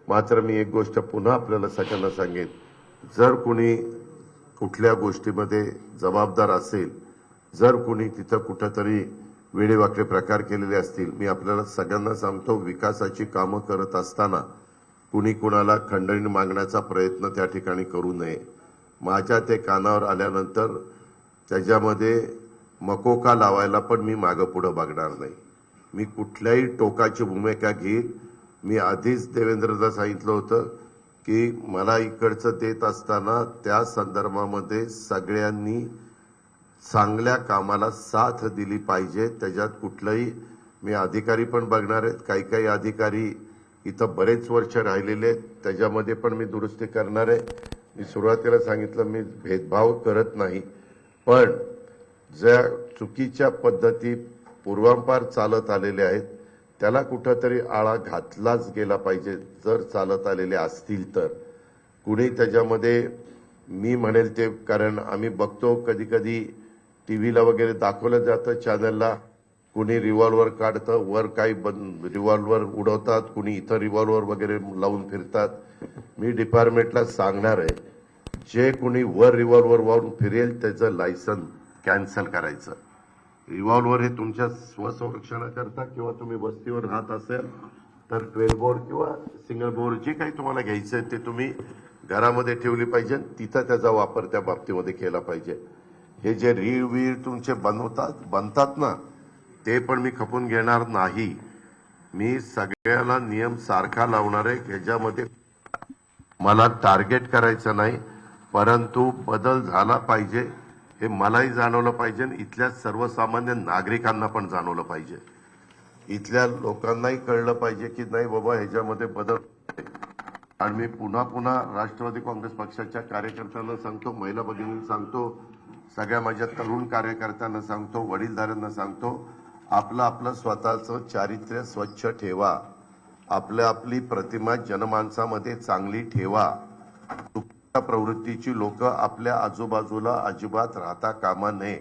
मात्र मी एक गोष्ट पुन्हा आपल्याला सगळ्यांना सांगेन, जर कोणी कुठल्या गोष्टीमध्ये जबाबदार असेल, जर कोणी तिथं कुठंतरी वेडेवाकडे प्रकार केलेले असतील, मी आपल्याला सगळ्यांना सांगतो, विकासाची कामं करत असताना कुणी कुणाला खंडणी मागण्याचा प्रयत्न त्या ठिकाणी करू नये. माझ्या ते कानावर आल्यानंतर त्याच्यामध्ये मकोका लावायला पण मी मागं पुढं बघणार नाही. मी कुठल्याही टोकाची भूमिका घेईल. मी आधीच देवेंद्रला सांगितलं होतं की मला इकडचं देत असताना त्या संदर्भामध्ये सगळ्यांनी चांगल्या कामाला साथ दिली पाहिजे. त्याच्यात कुठलंही मी अधिकारी पण बघणार आहेत. काही अधिकारी इथं बरेच वर्ष राहिलेले आहेत, त्याच्यामध्ये पण मी दुरुस्ती करणार आहे. मी सुरुवातीला सांगितलं मी भेदभाव करत नाही, पण ज्या चुकीच्या पद्धती पूर्वांपार चालत आलेल्या आहेत त्याला कुठंतरी आळा घातलाच गेला पाहिजे. जर चालत आलेले असतील तर कुणी त्याच्यामध्ये मी म्हणेल ते, कारण आम्ही बघतो कधी कधी टीव्हीला वगैरे दाखवलं जातं चॅनलला, कुणी रिव्हॉल्वर काढतं, वर काही रिव्हॉल्वर उडवतात, कुणी इथं रिव्हॉल्वर वगैरे लावून फिरतात. मी डिपार्टमेंटला सांगणार आहे, जे कुणी वर रिव्हॉल्वर वाहून फिरेल त्याचं लायसन कॅन्सल करायचं. रिव्हॉल्वर हे तुमच्या स्वसंरक्षणाकरता किंवा तुम्ही वस्तीवर राहत असेल तर 12 बोर किंवा सिंगल बोर जे काही तुम्हाला घ्यायचं आहे ते तुम्ही घरामध्ये ठेवली पाहिजे. तिथं त्याचा वापर त्या बाबतीमध्ये केला पाहिजे. हे जे रीळ तुमचे बनतात ना, ते पण मी खपून घेणार नाही. मी सगळ्याला नियम सारखा लावणार आहे. ह्याच्यामध्ये मला टार्गेट करायचं नाही, परंतु बदल झाला पाहिजे हे मलाही जाणवलं पाहिजे, इथल्या सर्वसामान्य नागरिकांना पण जाणवलं पाहिजे. इथल्या लोकांनाही कळलं पाहिजे की नाही बाबा ह्याच्यामध्ये बदल. आणि मी पुन्हा राष्ट्रवादी काँग्रेस पक्षाच्या कार्यकर्त्यांना सांगतो, महिला भगिनींना सांगतो, सगळ्या माझ्या तरुण कार्यकर्त्यांना सांगतो, वडीलधाऱ्यांना सांगतो, आपलं स्वतःचं चारित्र्य स्वच्छ ठेवा. आपली प्रतिमा जनमानसामध्ये चांगली ठेवा. चुकीच्या प्रवृत्तीची लोक आपल्या आजूबाजूला अजिबात राहता कामा नये.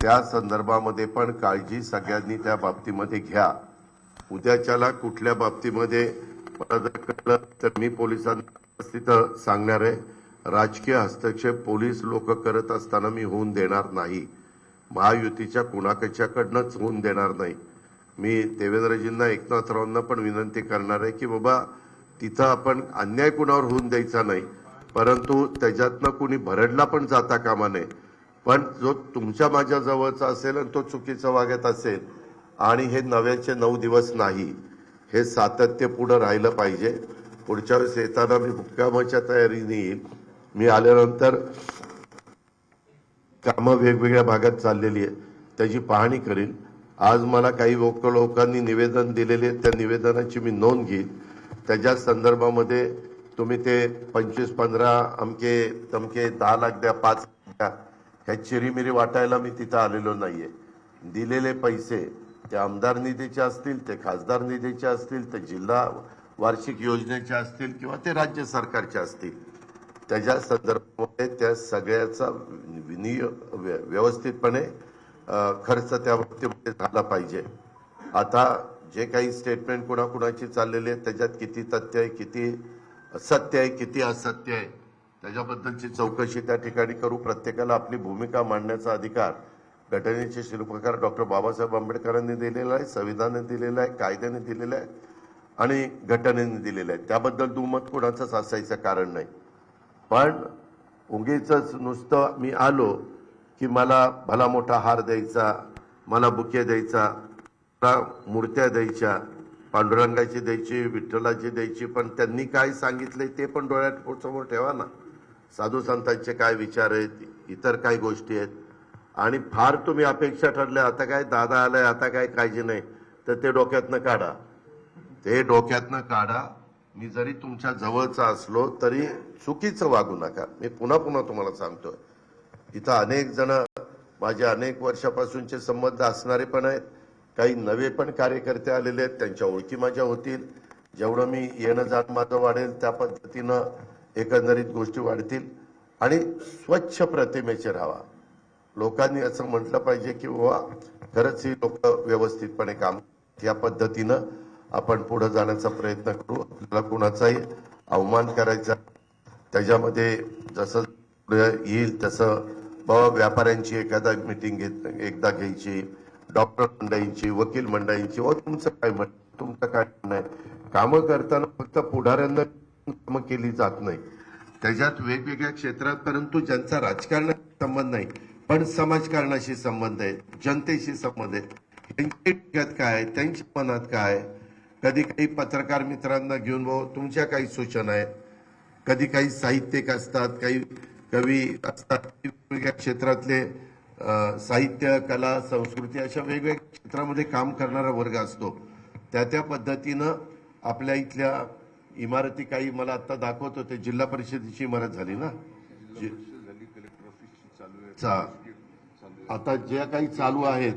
त्या संदर्भामध्ये पण काळजी सगळ्यांनी त्या बाबतीमध्ये घ्या. उद्याच्याला कुठल्या बाबतीमध्ये मला जर कळलं तर मी पोलिसांना तिथं सांगणार आहे. राजकीय हस्तक्षेप पोलीस लोक करत असताना मी होऊन देणार नाही. महायुतीच्या कुणाकडच्याकडनंच होऊन देणार नाही. मी देवेंद्रजींना, एकनाथरावांना पण विनंती करणार आहे की बाबा तिथं आपण अन्याय कुणावर होऊन द्यायचा नाही, परंतु त्याच्यातनं कुणी भरडला पण जाता कामा नये. पण जो तुमच्या माझ्या जवळचा असेल आणि तो चुकीचा वागत असेल, आणि हे 9चे 9 दिवस नाही, हे सातत्य पुढे राहिलं पाहिजे. पुढच्या वेळेस येताना मी मुक्कामाच्या तयारीने येईल. मी आल्यानंतर कामं वेगवेगळ्या भागात चाललेली आहेत त्याची पाहणी करीन. आज मला काही लोकांनी निवेदन दिलेले आहेत, त्या निवेदनाची मी नोंद घेईन. त्याच्या संदर्भामध्ये तुम्ही ते 25-15 अमके तमके 10 लाख द्या, 5 द्या, ह्या चिरीमिरी वाटायला मी तिथं आलेलो नाहीये. दिलेले पैसे ते आमदार निधीचे असतील, ते खासदार निधीचे असतील, ते जिल्हा वार्षिक योजनेचे असतील किंवा ते राज्य सरकारचे असतील, त्याच्या संदर्भामध्ये त्या सगळ्याचा व्यवस्थितपणे खर्च त्या बाबतीमध्ये झाला पाहिजे. आता जे काही स्टेटमेंट कुणाकुणाची चाललेली आहे त्याच्यात किती तथ्य आहे, किती सत्य आहे, किती असत्य आहे, त्याच्याबद्दलची चौकशी त्या ठिकाणी करू. प्रत्येकाला आपली भूमिका मांडण्याचा अधिकार घटनेचे शिल्पकार डॉक्टर बाबासाहेब आंबेडकरांनी दिलेला आहे, संविधानाने दिलेला आहे, कायद्याने दिलेला आहे आणि घटनेने दिलेलं आहे. त्याबद्दल दुमत कोणाचंच असायचं कारण नाही. पण उगीच नुसतं मी आलो की मला भला मोठा हार द्यायचा, मला बुके द्यायचा, मला मूर्त्या द्यायच्या, पांडुरंगाची द्यायची, विठ्ठलाची द्यायची, पण त्यांनी काय सांगितलंय ते पण डोळ्यात समोर ठेवा ना. साधू संतांचे काय विचार आहेत, इतर काय गोष्टी आहेत. आणि फार तुम्ही अपेक्षा ठरल्या, आता काय दादा आलाय, आता काय काळजी नाही, तर ते डोक्यातनं काढा. ते डोक्यातनं काढा. मी जरी तुमच्या जवळचा असलो तरी चुकीचं वागू नका. मी पुन्हा तुम्हाला सांगतोय, इथं अनेक जण माझे अनेक वर्षापासूनचे संबंध असणारे पण आहेत, काही नवे पण कार्यकर्ते आलेले आहेत, त्यांच्या ओळखी माझ्या होतील. जेवढं मी येणं जाणं माझं वाढेल त्या पद्धतीनं एकंदरीत गोष्टी वाढतील. आणि स्वच्छ प्रतिमेचे राहावा. लोकांनी असं म्हटलं पाहिजे की बाबा खरंच ही लोक व्यवस्थितपणे काम या पद्धतीनं आपण पुढे जाण्याचा प्रयत्न करू. आपल्याला कुणाचाही अवमान करायचा त्याच्यामध्ये जसं पुढे येईल तसं बाबा व्यापाऱ्यांची एखादा मिटिंग एकदा घ्यायची, डॉक्टर मंडळींची, वकील मंडळींची, तुमचं काय तुमचं काय म्हणणं आहे. कामं करताना फक्त पुढाऱ्यांना कामं केली जात नाही, त्याच्यात वेगवेगळ्या क्षेत्रात, परंतु ज्यांचा राजकारणाशी संबंध नाही पण समाजकारणाशी संबंध आहे, जनतेशी संबंध आहे, त्यांच्या डोक्यात काय आहे, त्यांच्या मनात काय आहे. कधी काही पत्रकार मित्रांना घेऊन तुमच्या काही सूचना आहेत, कधी काही साहित्यिक असतात, काही कवी असतात, वेगवेगळ्या क्षेत्रातले साहित्य, कला, संस्कृती अशा वेगवेगळ्या क्षेत्रामध्ये काम करणारा वर्ग असतो. त्या पद्धतीनं आपल्या इथल्या इमारती काही मला आता दाखवत होते, जिल्हा परिषदेची इमारत झाली ना, आता ज्या काही चालू आहेत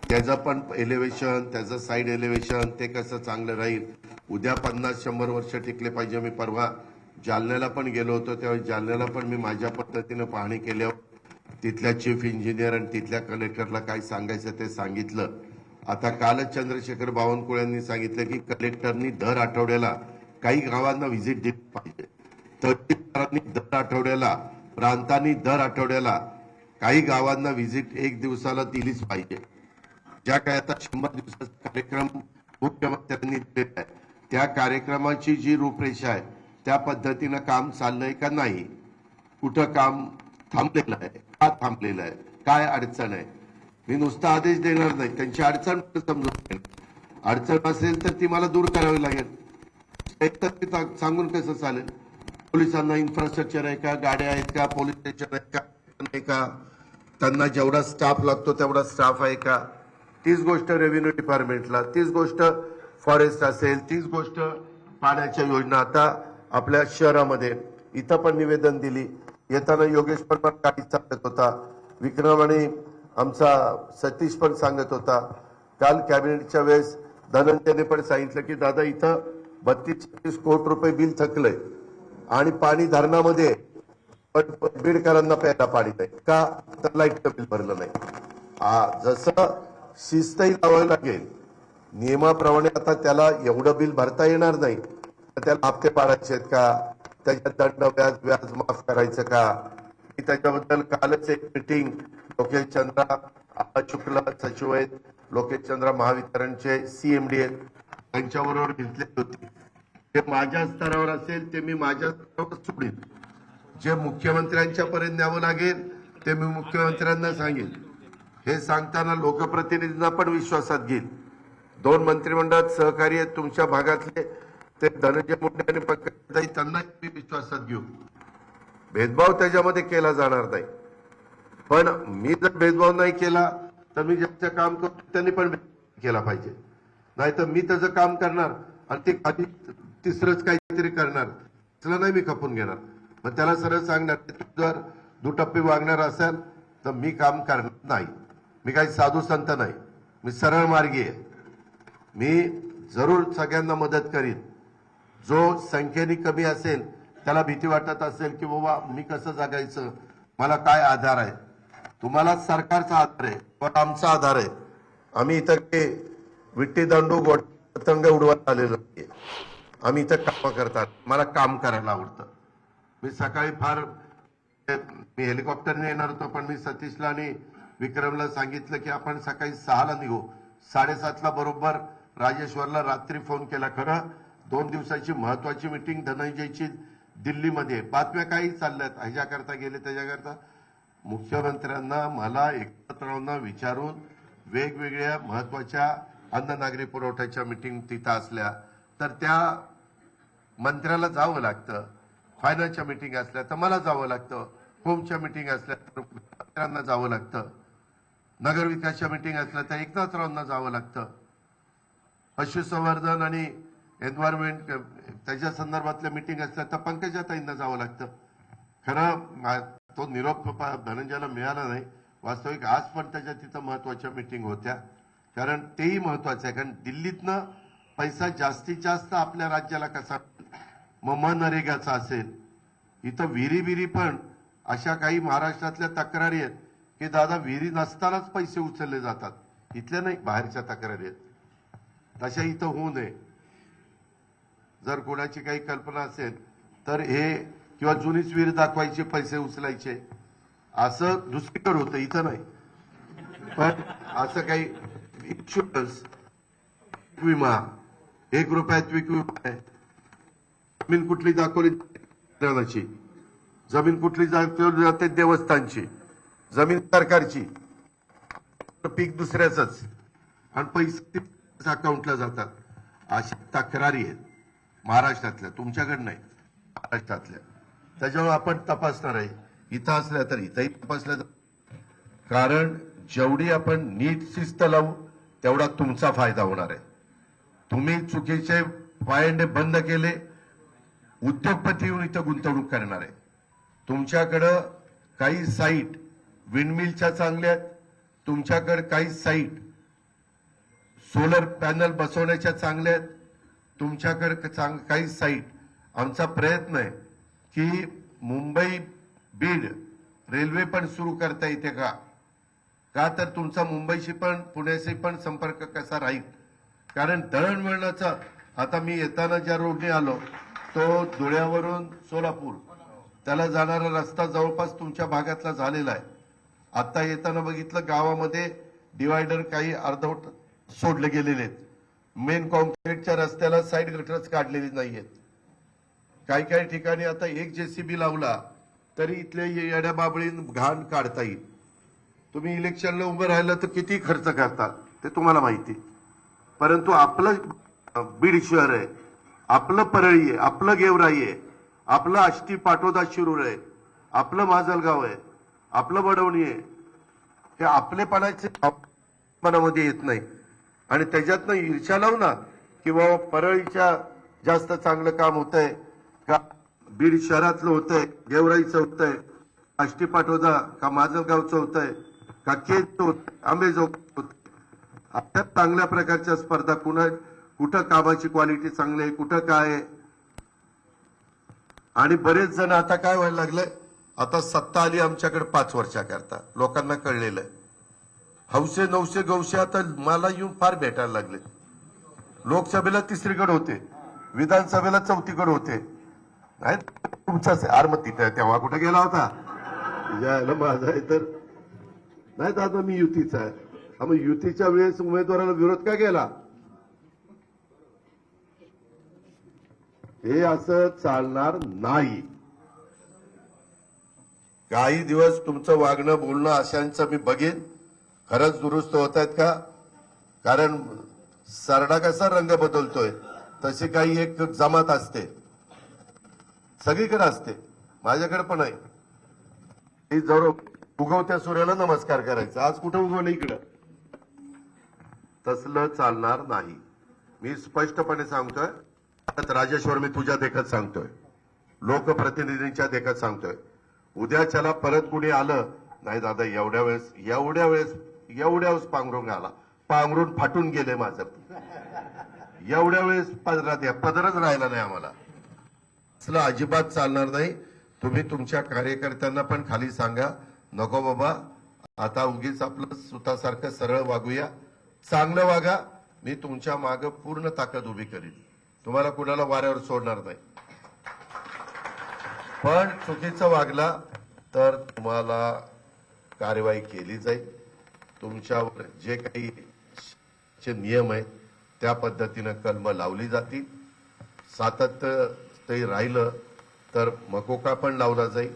त्याचं पण एलिव्हेशन, त्याचं साईड एलिव्हेशन ते कसं चांगलं राहील. उद्या 50-100 वर्ष टिकले पाहिजे. मी परवा जालन्याला पण गेलो होतो, त्यावेळी जालन्याला पण मी माझ्या पद्धतीनं पाहणी केल्यावर तिथल्या चीफ इंजिनियर आणि तिथल्या कलेक्टरला काय सांगायचं ते सांगितलं. आता कालच चंद्रशेखर बावनकुळेंनी सांगितलं की कलेक्टरनी दर आठवड्याला काही गावांना व्हिजिट दिली पाहिजे, तहसीलदारांनी दर आठवड्याला, प्रांतांनी दर आठवड्याला काही गावांना व्हिजिट एक दिवसाला दिलीच पाहिजे. ज्या काय आता 100 दिवसाचा कार्यक्रम मुख्यमंत्र्यांनी दिलेला आहे त्या कार्यक्रमाची जी रूपरेषा आहे त्या पद्धतीनं काम चाललंय का नाही, कुठं काम थांबलेलं आहे, का थांबलेलं आहे, काय अडचण आहे. मी नुसता आदेश देणार नाही, त्यांची अडचण समजून घेणार. अडचण असेल तर ती मला दूर करावी लागेल. एक तर ते सांगून कसं चालेल. पोलिसांना इन्फ्रास्ट्रक्चर आहे का, गाड्या आहेत का, पोलीस स्टेशन आहे का, नाही का, त्यांना जेवढा स्टाफ लागतो तेवढा स्टाफ आहे का, तीच गोष्ट रेव्हेन्यू डिपार्टमेंटला, तीच गोष्ट फॉरेस्ट असेल, तीच गोष्ट पाण्याच्या योजना. आता आपल्या शहरामध्ये इथं पण निवेदन दिली, येताना योगेश पण गाडी सांगत होता, विक्रम आणि आमचा सतीश पण सांगत होता. काल कॅबिनेटच्या वेळेस धनंजयने पण सांगितलं की दादा इथं 32-36 कोटी रुपये बिल थकलंय आणि पाणी धरणामध्ये पण बीडकरांना प्यायला पाणी नाही का, तर लाईटचं बिल भरलं नाही. जसं शिस्तही लावावी लागेल नियमाप्रमाणे. आता त्याला एवढं बिल भरता येणार नाही तर त्याला हप्ते पाडायचे आहेत का, त्याच्यात दंड व्याज माफ करायचं का. त्याच्याबद्दल कालच एक मिटिंग लोकेश चंद्रा शुक्ला सचिव आहेत, लोकेश चंद्रा महावितरणचे सीएमडी आहेत, त्यांच्याबरोबर घेतली होती. जे माझ्या स्तरावर असेल ते मी माझ्या स्तरावर सोडीन, जे मुख्यमंत्र्यांच्या पर्यंत न्यावं लागेल ते मी मुख्यमंत्र्यांना सांगेन. हे सांगताना लोकप्रतिनिधींना पण विश्वासात घेईल. 2 मंत्रिमंडळात सहकारी आहेत तुमच्या भागातले, ते धनंजय मुंडे आणि पंकजाताई, त्यांना मी विश्वासात घेऊ. भेदभाव त्याच्यामध्ये केला जाणार नाही, पण मी जर भेदभाव नाही केला तर मी ज्यांचं काम करतो त्यांनी पण केला पाहिजे. नाही तर मी त्याचं काम करणार आणि ते आधी तिसरंच काहीतरी करणार, त्याला नाही मी खपून घेणार. मग त्याला सरळ सांगणार जर दुटप्पी वागणार असेल तर मी काम करणार नाही. मी काही साधू संत नाही, मी सरळ मार्गी आहे. मी जरूर सगळ्यांना मदत करीन. जो संख्येने कमी असेल त्याला भीती वाटत असेल की बाबा मी कसं जगायचं, मला काय आधार आहे. तुम्हाला सरकारचा आधार आहे पण आमचा आधार आहे. आम्ही इथं ते विट्टी दांडू पतंग उडवत आलेलो नाही. आम्ही इथं काम करतात, मला काम करायला आवडतं. मी सकाळी मी हेलिकॉप्टरने येणार होतो पण मी सतीशला आणि विक्रमला सांगितलं की आपण सकाळी 6ला निघू. 7:30ला बरोबर राजेश्वरला रात्री फोन केला. खरं 2 दिवसाची महत्वाची मिटिंग धनंजयची दिल्लीमध्ये. बातम्या काही चालल्यात, ह्याच्याकरता गेले त्याच्याकरता. मुख्यमंत्र्यांना मला एकत्र विचारून वेगवेगळ्या महत्वाच्या अन्न नागरी पुरवठ्याच्या मिटिंग तिथं असल्या तर त्या मंत्र्याला जावं लागतं. फायनान्सच्या मिटिंग असल्या तर मला जावं लागतं. होमच्या मिटिंग असल्या तर मंत्र्यांना जावं लागतं. नगरविकासच्या मिटिंग असल्या तर एकनाथरावांना जावं लागतं. पशुसंवर्धन आणि एन्व्हायरमेंट त्याच्या संदर्भातल्या मिटिंग असल्या तर पंकजाताईंना जावं लागतं. खरं तो निरोप धनंजयला मिळाला नाही. वास्तविक आज पण त्याच्या तिथं महत्वाच्या मिटिंग होत्या, कारण तेही महत्वाचं आहे. कारण दिल्लीतनं पैसा जास्तीत जास्त आपल्या राज्याला कसा, मग मनरेगाचा असेल, इथं विहिरी पण अशा काही महाराष्ट्रातल्या तक्रारी आहेत की दादा विहिरी नसतानाच पैसे उचलले जातात. इथल्या नाही, बाहेरच्या तक्रारी आहेत. तशा इथं होऊ नये. जर कोणाची काही कल्पना असेल तर हे किंवा जुनीच विहीर दाखवायचे, पैसे उचलायचे, असं दुसरीकडे होतं, इथं नाही. पण असं काही इन्शुरन्स, विमा, 1 रुपयात विमा आहे. जमीन कुठली दाखवली देवाची, जमीन कुठली दाखवली जाते देवस्थानची, जमीन सरकारची, पीक दुसऱ्याच आणि पैसे अकाउंटला जातात. अशा तक्रारी आहेत महाराष्ट्रातल्या, तुमच्याकडे नाही, महाराष्ट्रातल्या. त्याच्यामुळे आपण तपासणार आहे. इथं असल्या तर इथंही तपासल्या तर, कारण जेवढी आपण नीट शिस्त लावू तेवढा तुमचा फायदा होणार आहे. तुम्ही चुकीचे पायंडे बंद केले, उद्योगपती येऊन इथं गुंतवणूक करणार आहे. तुमच्याकडं काही साईट विंडमिलच्या चांगल्या आहेत, तुमच्याकडे काही साईट सोलर पॅनल बसवण्याच्या चांगल्या आहेत, तुमच्याकडे काही साईट. आमचा प्रयत्न आहे की मुंबई बीड रेल्वे पण सुरू करता येते का, तर तुमचा मुंबईशी पण पुण्याशी पण संपर्क कसा राहील. कारण दळणवळणाचा, आता मी येताना ज्या रोडने आलो तो धुळ्यावरून सोलापूर त्याला जाणारा रस्ता जवळपास तुमच्या भागातला झालेला आहे. आता येताना बघितलं गावामध्ये डिवायडर काही अर्धवट सोडले गेलेले आहेत. मेन कॉन्क्रीटच्या रस्त्याला साईड गटरच काढलेली नाहीयेत. काही काही ठिकाणी आता एक जेसीबी लावला तरी इथले येड्या बाबळीन घाण काढता येईल. तुम्ही इलेक्शनला उभं राहिलं तर किती खर्च करतात ते तुम्हाला माहिती. परंतु आपलं बीड शहर आहे, आपलं परळी आहे, आपलं गेवराई आहे, आपलं आष्टी पाटोदा शिरूर आहे, आपलं माजलगाव आहे, आपलं बडवणी आहे. हे आपलेपणाचे मनामध्ये येत नाही आणि त्याच्यातनं ईर्ष्या लावू ना की बाबा परळीच्या जास्त चांगलं काम होतंय का, बीड शहरातलं होतंय, गेवराईचं होतंय, आष्टी पाटोदा का माजलगावचं होतंय का केजचं होतंय, आंबेजोगाईचं होतंय. आता चांगल्या प्रकारच्या स्पर्धा कुठं कामाची क्वालिटी चांगली आहे, कुठं काय आहे. आणि बरेच जण आता काय व्हायला लागलंय, आता सत्ता आली आमच्याकडे 5 वर्षाकरता, लोकांना कळलेलं आहे. हौसे नवसे गवसे आता मला येऊन फार भेटायला लागले. लोकसभेला 3रीकडे होते, विधानसभेला 4थीकडे होते. नाही तुमचाच मग तिथे तेव्हा कुठे गेला होता, यायला माझा आहे तर नाही दादा मी युतीचा आहे. मग युतीच्या वेळेस उमेदवाराला विरोध का केला. हे असं चालणार नाही. काही दिवस तुमचं वागणं बोलणं अशांचं मी बघेन खरंच दुरुस्त होत आहेत का. कारण सरडा कसा रंग बदलतोय तशी काही एक जमात असते, सगळीकडे असते, माझ्याकडे पण आहे. ही जवळ उगवत्या सूर्याला नमस्कार करायचा, आज कुठं उगवलं इकडं. तसलं चालणार नाही. मी स्पष्टपणे सांगतोय. राजेश्वर मी तुझ्या देखत सांगतोय, लोकप्रतिनिधींच्या देखत सांगतोय. उद्याच्याला परत कुणी आलं नाही दादा एवढ्या वेळेस पांघरून आला, पांघरून फाटून गेले माझं, एवढ्या वेळेस पदरच राहिला नाही आम्हाला, असलं अजिबात चालणार नाही. तुम्ही तुमच्या कार्यकर्त्यांना पण खाली सांगा, नको बाबा आता उगीच आपलं स्वतःसारखं सरळ वागूया, चांगलं वागा. मी तुमच्या मागे पूर्ण ताकद उभी करीन, तुम्हाला कुणाला वाऱ्यावर सोडणार नाही. पण चुकीचं वागला तर तुम्हाला कार्यवाही केली जाईल. तुमच्यावर जे काही नियम आहेत त्या पद्धतीनं कलम लावली जातील. सातत्य ते राहिलं तर मकोका पण लावला जाईल.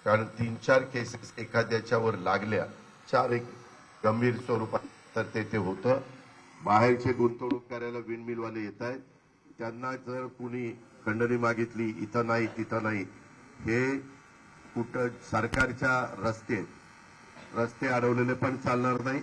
कारण 3-4 केसेस एखाद्याच्यावर लागल्या, 4 एक गंभीर स्वरूपात, तर ते होतं. बाहेरचे गुंतवणूक करायला विंडमिलवाले येत आहेत, त्यांना जर कुणी खंडणी मागितली इथं नाही तिथं नाही, हे कुठं सरकारच्या रस्ते अडवलेले पण चालणार नाही.